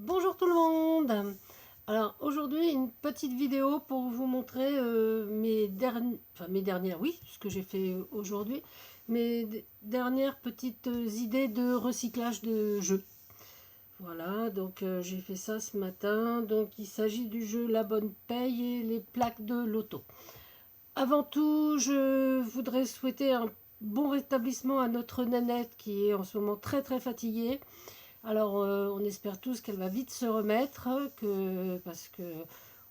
Bonjour tout le monde. Alors aujourd'hui une petite vidéo pour vous montrer mes dernières, oui, ce que j'ai fait aujourd'hui, dernières petites idées de recyclage de jeux. Voilà, donc j'ai fait ça ce matin. Donc il s'agit du jeu La Bonne Paye et les plaques de loto. Avant tout, je voudrais souhaiter un bon rétablissement à notre Nanette qui est en ce moment très très fatiguée. Alors, on espère tous qu'elle va vite se remettre, parce que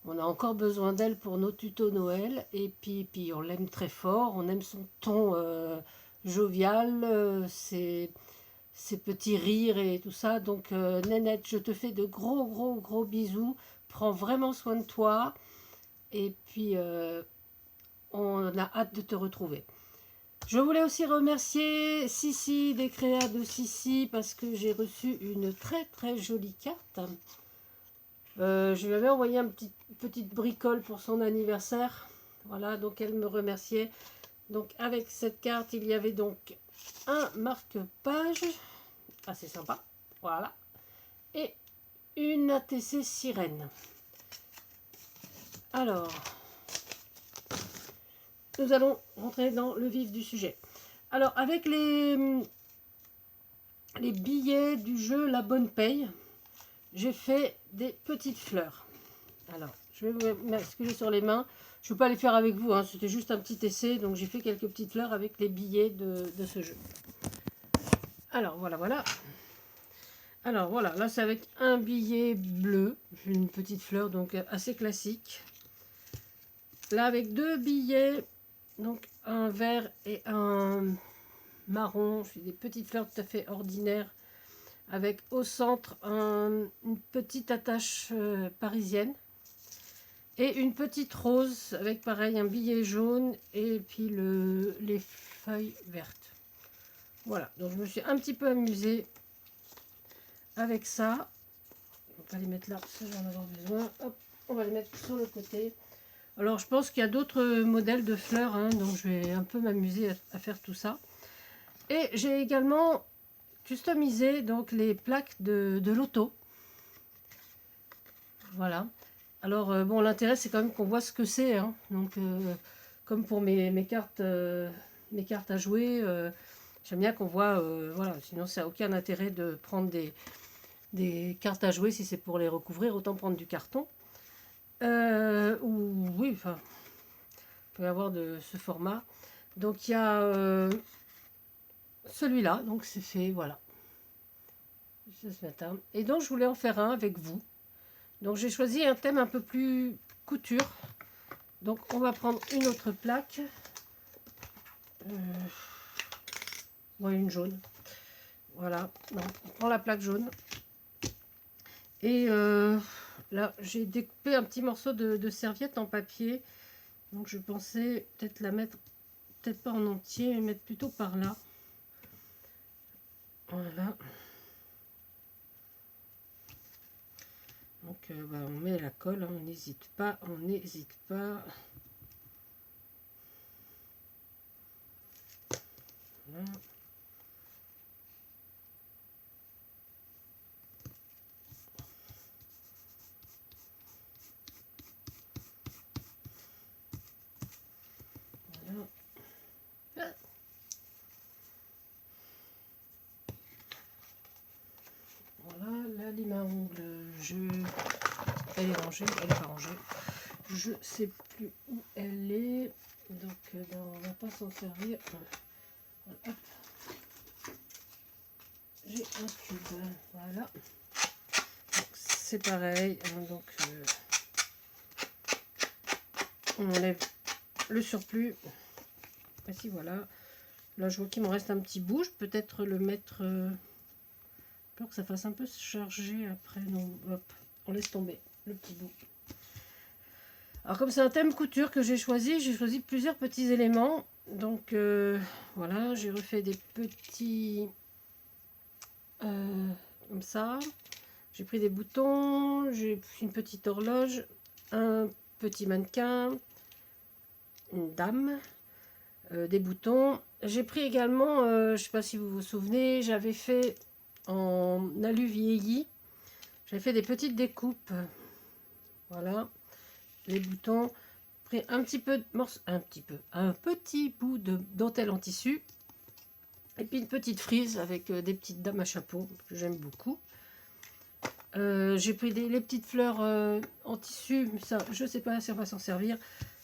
on a encore besoin d'elle pour nos tutos Noël. Et puis on l'aime très fort, on aime son ton jovial, ses petits rires et tout ça. Donc, Nénette, je te fais de gros, gros, gros bisous. Prends vraiment soin de toi. Et puis, on a hâte de te retrouver. Je voulais aussi remercier Sissi des créas de Sissi parce que j'ai reçu une très très jolie carte. Je lui avais envoyé une petite bricole pour son anniversaire. Voilà, donc elle me remerciait. Donc avec cette carte, il y avait donc un marque-page, assez sympa. Voilà. Et une ATC sirène. Alors, nous allons rentrer dans le vif du sujet. Alors, avec les billets du jeu La Bonne Paye, j'ai fait des petites fleurs. Alors, je vais vous m'excuser sur les mains. Je ne vais pas les faire avec vous, hein. C'était juste un petit essai. Donc, j'ai fait quelques petites fleurs avec les billets de ce jeu. Alors, voilà, voilà. Alors, voilà, là, c'est avec un billet bleu. Une petite fleur, donc assez classique. Là, avec deux billets, donc un vert et un marron. Je fais des petites fleurs tout à fait ordinaires. Avec au centre une petite attache parisienne. Et une petite rose avec pareil un billet jaune et puis les feuilles vertes. Voilà, donc je me suis un petit peu amusée avec ça. On va les mettre là, ça j'en avoir besoin. Hop, on va les mettre sur le côté. Alors je pense qu'il y a d'autres modèles de fleurs, hein, donc je vais un peu m'amuser à faire tout ça. Et j'ai également customisé donc les plaques de loto. Voilà. Alors, bon, l'intérêt, c'est quand même qu'on voit ce que c'est. Hein. Donc, comme pour mes cartes à jouer, j'aime bien qu'on voit, voilà, sinon ça n'a aucun intérêt de prendre des cartes à jouer si c'est pour les recouvrir, autant prendre du carton. Ou, oui, enfin, il peut y avoir de ce format. Donc, il y a celui-là, donc c'est fait, voilà, ce matin. Et donc, je voulais en faire un avec vous. Donc, j'ai choisi un thème un peu plus couture. Donc on va prendre une autre plaque. Ouais, une jaune. Voilà. Donc, on prend la plaque jaune. Et là, j'ai découpé un petit morceau de serviette en papier. Donc je pensais peut-être la mettre, peut-être pas en entier, mais mettre plutôt par là. Voilà. Donc bah, on met la colle, hein, on n'hésite pas, on n'hésite pas. Voilà. Voilà. Voilà, la lime à ongles, elle est rangée, elle n'est pas rangée. Je sais plus où elle est, donc ben, on va pas s'en servir. Hop. J'ai un tube, voilà. C'est pareil, hein, donc on enlève le surplus. Voici, voilà. Là, je vois qu'il me reste un petit bout. Je peux peut-être le mettre pour que ça fasse un peu charger après. Non, hop, on laisse tomber le petit bout. Alors, comme c'est un thème couture que j'ai choisi plusieurs petits éléments. Donc, voilà, j'ai refait des petits comme ça. J'ai pris des boutons, j'ai pris une petite horloge, un petit mannequin, une dame, des boutons. J'ai pris également, je ne sais pas si vous vous souvenez, j'avais fait en alu vieilli. J'ai fait des petites découpes. Voilà, les boutons. Pris un petit peu de morceau, un petit bout de dentelle en tissu. Et puis une petite frise avec des petites dames à chapeau que j'aime beaucoup. J'ai pris les petites fleurs en tissu, mais ça, je ne sais pas si on va s'en servir.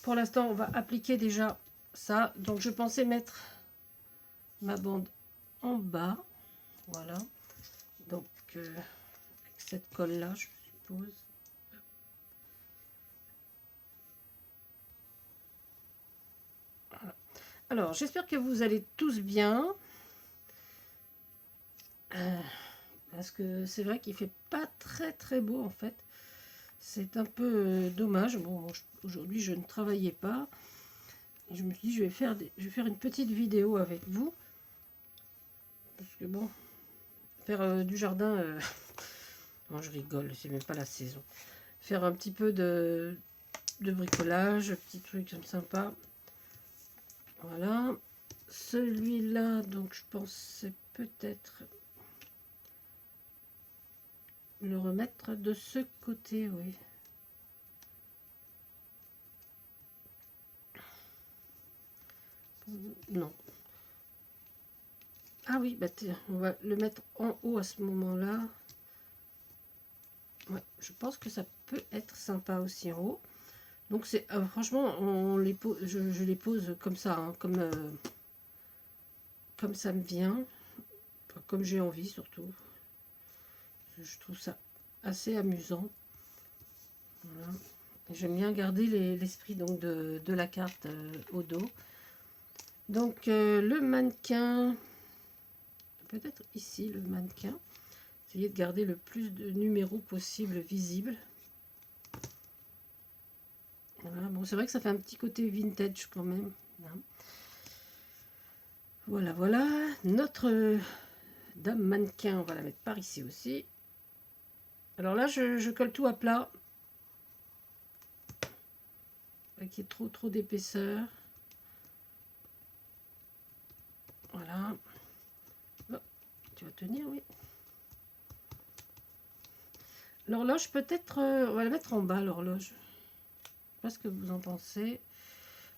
Pour l'instant, on va appliquer déjà ça. Donc, je pensais mettre ma bande en bas. Voilà. Donc, avec cette colle-là, je suppose. Voilà. Alors, j'espère que vous allez tous bien. Parce que c'est vrai qu'il fait pas très beau en fait. C'est un peu dommage. Bon, aujourd'hui je ne travaillais pas. Et je me suis dit je vais faire une petite vidéo avec vous. Parce que bon, faire du jardin, non, je rigole, c'est même pas la saison. Faire un petit peu de bricolage, petit truc comme sympa. Voilà. Celui-là, donc je pensais peut-être le remettre de ce côté, oui. Non. Ah oui, bah on va le mettre en haut à ce moment-là. Ouais, je pense que ça peut être sympa aussi en haut. Donc c'est franchement, on les pose, je les pose comme ça, hein, comme ça me vient, enfin, comme j'ai envie surtout. Je trouve ça assez amusant. Voilà. J'aime bien garder l'esprit donc de la carte au dos. Donc le mannequin, peut-être ici le mannequin. Essayez de garder le plus de numéros possible visibles. Voilà. Bon, c'est vrai que ça fait un petit côté vintage quand même. Voilà, voilà. Notre dame mannequin, on va la mettre par ici aussi. Alors là, je colle tout à plat. Avec qu'il y ait trop d'épaisseur. Voilà. Oh, tu vas tenir, oui. L'horloge, peut-être, on va la mettre en bas, l'horloge. Je ne sais pas ce que vous en pensez.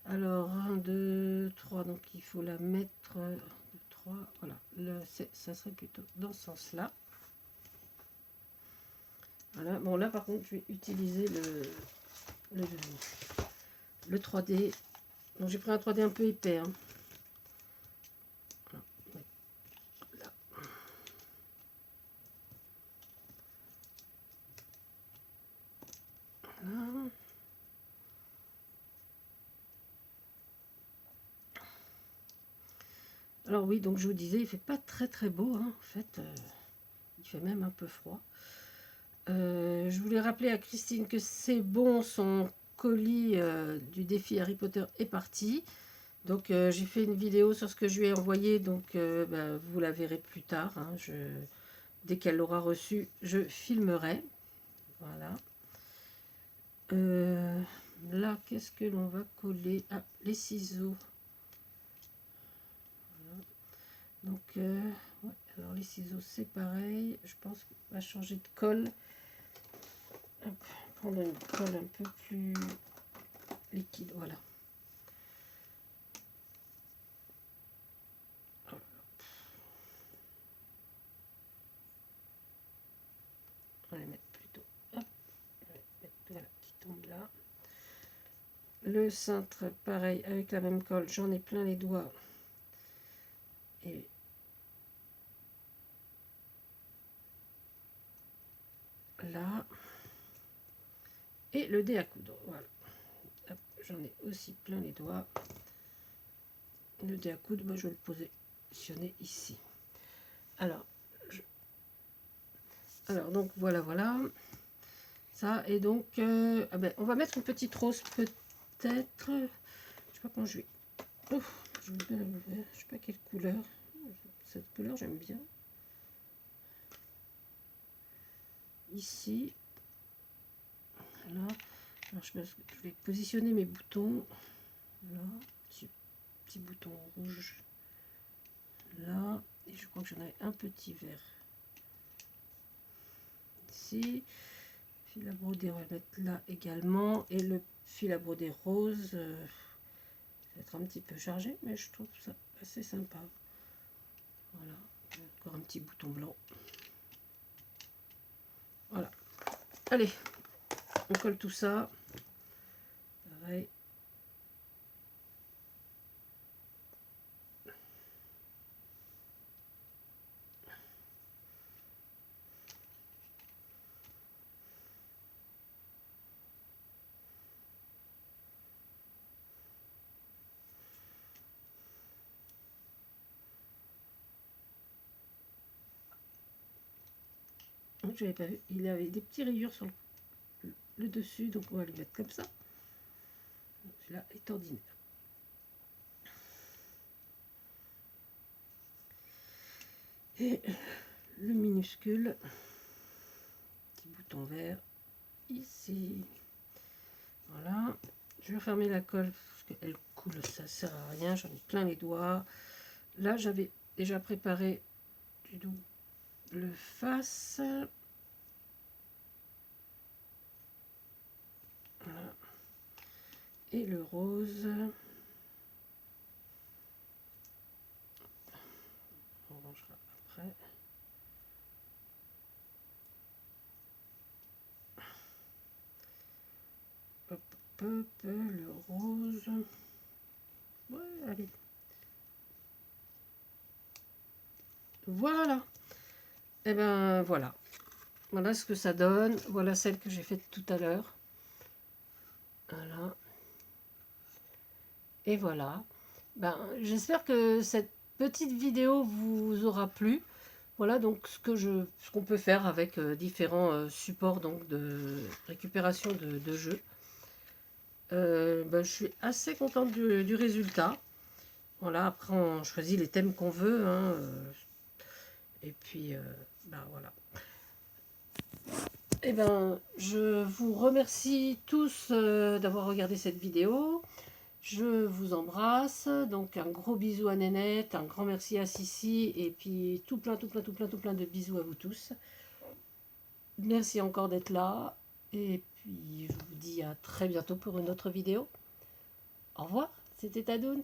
Alors, 1, 2, 3, donc il faut la mettre, 3, voilà. Ça serait plutôt dans ce sens-là. Voilà, bon là par contre, je vais utiliser le 3D. Donc j'ai pris un 3D un peu épais. Hein. Voilà. Voilà. Alors oui, donc je vous disais, il fait pas très beau, hein, en fait. Il fait même un peu froid. Je voulais rappeler à Christine que c'est bon, son colis du défi Harry Potter est parti. Donc j'ai fait une vidéo sur ce que je lui ai envoyé, donc bah, vous la verrez plus tard. Hein, dès qu'elle l'aura reçu, je filmerai. Voilà. Là, qu'est-ce que l'on va coller? Ah, les ciseaux. Voilà. Donc, ouais, alors les ciseaux, c'est pareil. Je pense qu'on va changer de colle. Hop, prendre une colle un peu plus liquide. Voilà. On va les mettre plutôt. Hop, voilà, qui tombe là. Le cintre, pareil, avec la même colle. J'en ai plein les doigts. Et là. Et le dé à coudre. Voilà. J'en ai aussi plein les doigts. Le dé à coudre, moi, je vais le positionner ici. Alors, donc voilà. Ça, et donc, ah ben, on va mettre une petite rose peut-être. Je sais pas quand je vais. Oh, je sais pas quelle couleur. Cette couleur, j'aime bien. Ici. Voilà. Alors, je vais positionner mes boutons. Voilà. Petit bouton rouge. Là. Et je crois que j'en avais un petit vert. ici. Fil à broder, on va le mettre là également. Et le fil à broder rose, ça va être un petit peu chargé, mais je trouve ça assez sympa. Voilà, encore un petit bouton blanc. Voilà. Allez, on colle tout ça. Pareil. Je n'avais pas vu, il avait des petites rayures sur le dessus, donc on va le mettre comme ça. Celui-là est ordinaire. Et le minuscule, petit bouton vert ici. Voilà. Je vais refermer la colle parce qu'elle coule, ça sert à rien. J'en ai plein les doigts. Là, j'avais déjà préparé du double face. Voilà. Et le rose. On rangera après. Hop, hop, le rose. Ouais, allez. Voilà. Et ben voilà. Voilà ce que ça donne. Voilà celle que j'ai faite tout à l'heure. Voilà. Et voilà. Ben, j'espère que cette petite vidéo vous aura plu. Voilà donc ce qu'on peut faire avec différents supports donc de récupération de jeux. Ben, je suis assez contente du résultat. Voilà, après on choisit les thèmes qu'on veut. Hein, et puis, ben voilà. Et ben, je vous remercie tous d'avoir regardé cette vidéo. Je vous embrasse, donc un gros bisou à Nénette, un grand merci à Sissi, et puis tout plein de bisous à vous tous. Merci encore d'être là, et puis je vous dis à très bientôt pour une autre vidéo. Au revoir, c'était Tadoun.